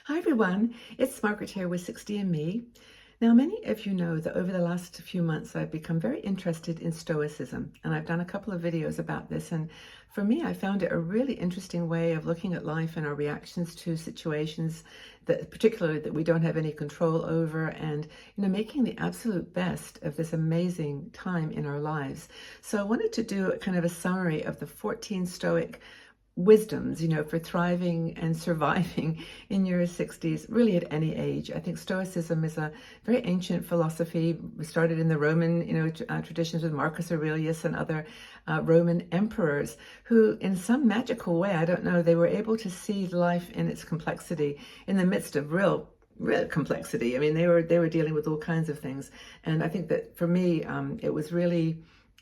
Hi everyone, it's Margaret here with 60 and Me. Now, many of you know that over the last few months I've become very interested in Stoicism, and I've done a couple of videos about this. And for me, I found it a really interesting way of looking at life and our reactions to situations that, particularly, that we don't have any control over, and making the absolute best of this amazing time in our lives. So I wanted to do a kind of a summary of the 14 Stoic wisdoms, for thriving and surviving in your 60s, really at any age. I think Stoicism is a very ancient philosophy. We started in the Roman, traditions with Marcus Aurelius and other Roman emperors who, in some magical way, I don't know, they were able to see life in its complexity in the midst of real complexity. I mean, they were dealing with all kinds of things. And I think that for me,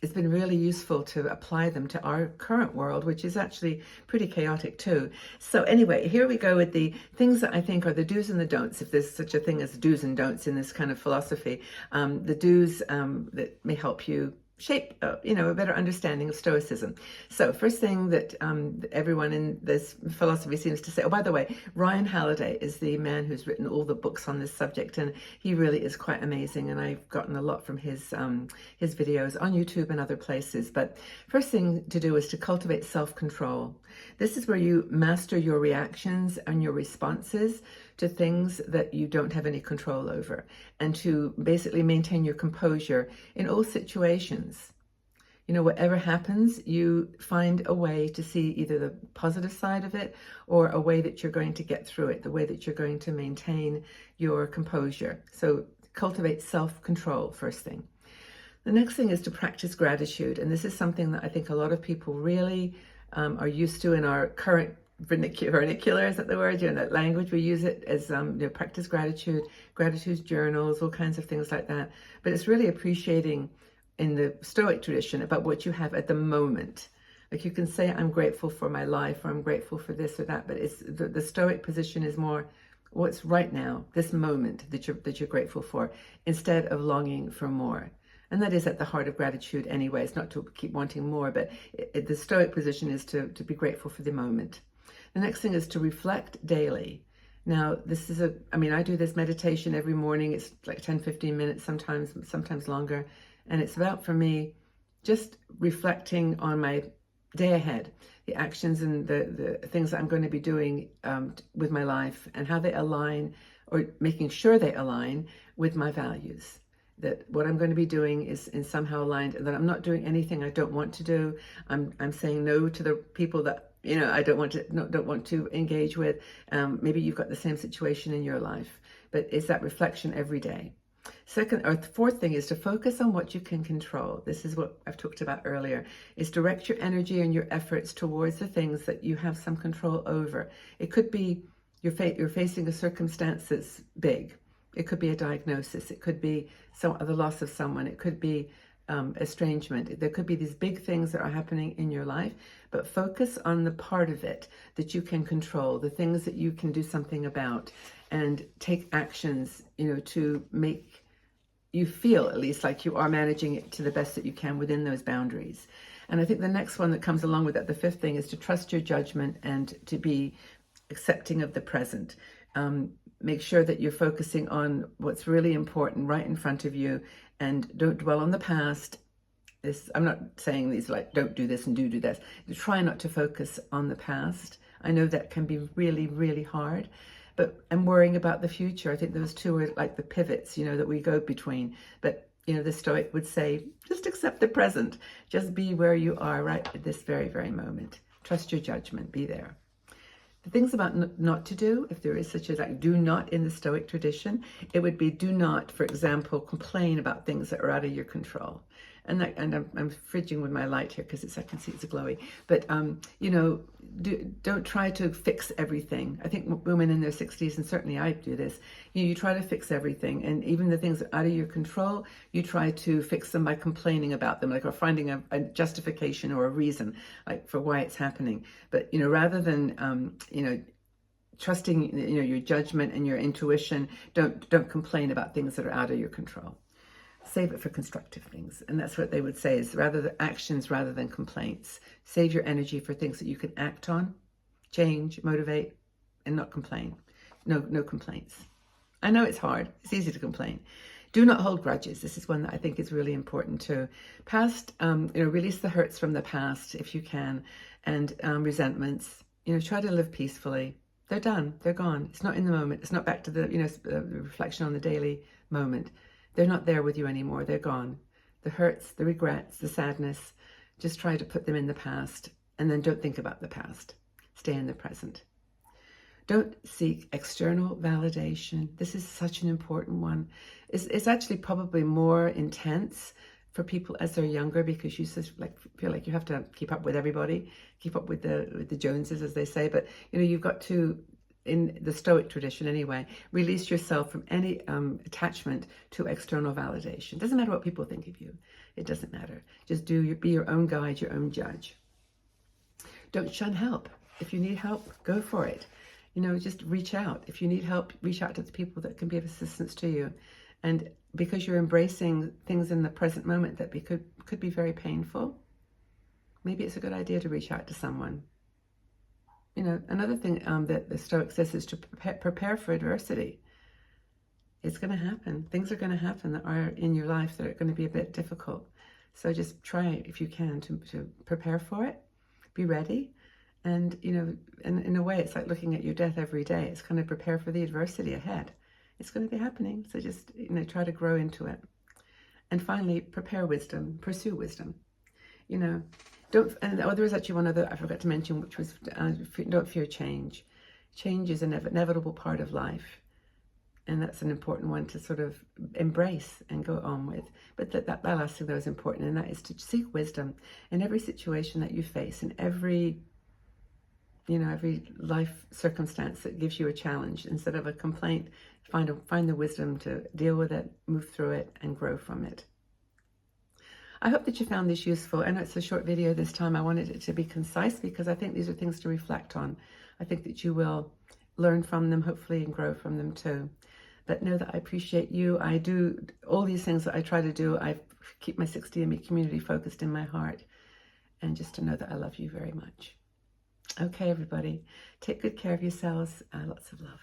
it's been really useful to apply them to our current world, which is actually pretty chaotic too. So anyway, here we go with the things that I think are the do's and the don'ts, if there's such a thing as do's and don'ts in this kind of philosophy. The do's that may help you shape, a better understanding of Stoicism. So first thing that everyone in this philosophy seems to say, oh, by the way, Ryan Halliday is the man who's written all the books on this subject, and he really is quite amazing, and I've gotten a lot from his videos on YouTube and other places. But first thing to do is to cultivate self-control. This is where you master your reactions and your responses to things that you don't have any control over, and to basically maintain your composure in all situations. Whatever happens, you find a way to see either the positive side of it or a way that you're going to get through it, the way that you're going to maintain your composure. So cultivate self-control, first thing. The next thing is to practice gratitude. And this is something that I think a lot of people really are used to in our current vernacular, is that the word? That language, we use it as practice gratitude, gratitude journals, all kinds of things like that. But it's really appreciating in the Stoic tradition about what you have at the moment. Like, you can say, I'm grateful for my life, or I'm grateful for this or that, but it's the Stoic position is more what's right now, this moment that you're grateful for, instead of longing for more. And that is at the heart of gratitude anyway. It's not to keep wanting more, but the Stoic position is to be grateful for the moment. The next thing is to reflect daily. Now, this is I do this meditation every morning. It's like 10, 15 minutes, sometimes longer. And it's about, for me, just reflecting on my day ahead, the actions and the things that I'm going to be doing with my life, and how they align, or making sure they align with my values. That what I'm going to be doing is somehow aligned, and that I'm not doing anything I don't want to do. I'm saying no to the people that I don't want to engage with. Maybe you've got the same situation in your life, but it's that reflection every day. Second or fourth thing is to focus on what you can control. This is what I've talked about earlier, is direct your energy and your efforts towards the things that you have some control over. It could be you're facing a circumstance that's big. It could be a diagnosis. It could be the loss of someone. It could be estrangement. There could be these big things that are happening in your life, but focus on the part of it that you can control, the things that you can do something about, and take actions, to make you feel at least like you are managing it to the best that you can within those boundaries. And I think the next one that comes along with that, the fifth thing, is to trust your judgment and to be accepting of the present. Make sure that you're focusing on what's really important right in front of you, and don't dwell on the past. I'm not saying these like, don't do this and do this. Try not to focus on the past. I know that can be really, really hard, but I'm worrying about the future. I think those two are like the pivots, that we go between. But, the Stoic would say, just accept the present. Just be where you are right at this very, very moment. Trust your judgment. Be there. The things about not to do, if there is such a do not in the Stoic tradition, it would be do not, for example, complain about things that are out of your control. And I'm fridging with my light here because I can see it's glowy. But don't try to fix everything. I think women in their 60s, and certainly I do this, you try to fix everything, and even the things out of your control, you try to fix them by complaining about them, like, or finding a justification or a reason, like, for why it's happening. But rather than trusting your judgment and your intuition, don't complain about things that are out of your control. Save it for constructive things. And that's what they would say, is actions rather than complaints. Save your energy for things that you can act on, change, motivate, and not complain. no complaints. I know it's hard. It's easy to complain. Do not hold grudges. This is one that I think is really important too. Release the hurts from the past if you can, and resentments. Try to live peacefully. They're done. They're gone. It's not in the moment. It's not back to the reflection on the daily moment. They're not there with you anymore. They're gone. The hurts, the regrets, the sadness. Just try to put them in the past, and then don't think about the past. Stay in the present. Don't seek external validation. This is such an important one. It's actually probably more intense for people as they're younger, because you just feel like you have to keep up with everybody, keep up with the Joneses, as they say. But you've got to, in the Stoic tradition anyway, release yourself from any attachment to external validation. Doesn't matter what people think of you. It doesn't matter. Just be your own guide, your own judge. Don't shun help. If you need help, go for it. Just reach out. If you need help, reach out to the people that can be of assistance to you. And because you're embracing things in the present moment that could be very painful, maybe it's a good idea to reach out to someone. Another thing that the Stoic says is to prepare for adversity. It's going to happen. Things are going to happen that are in your life that are going to be a bit difficult. So just try, if you can, to prepare for it. Be ready. And, in a way, it's like looking at your death every day. It's kind of prepare for the adversity ahead. It's going to be happening. So just, try to grow into it. And finally, prepare wisdom, pursue wisdom. And there was actually one other I forgot to mention, which was don't fear change. Change is an inevitable part of life. And that's an important one to sort of embrace and go on with. But that last thing that was important, and that is to seek wisdom in every situation that you face, in every life circumstance that gives you a challenge. Instead of a complaint, find the wisdom to deal with it, move through it, and grow from it. I hope that you found this useful. I know it's a short video this time. I wanted it to be concise because I think these are things to reflect on. I think that you will learn from them, hopefully, and grow from them too. But know that I appreciate you. I do all these things that I try to do. I keep my 60ME community focused in my heart. And just to know that I love you very much. Okay, everybody, take good care of yourselves. Lots of love.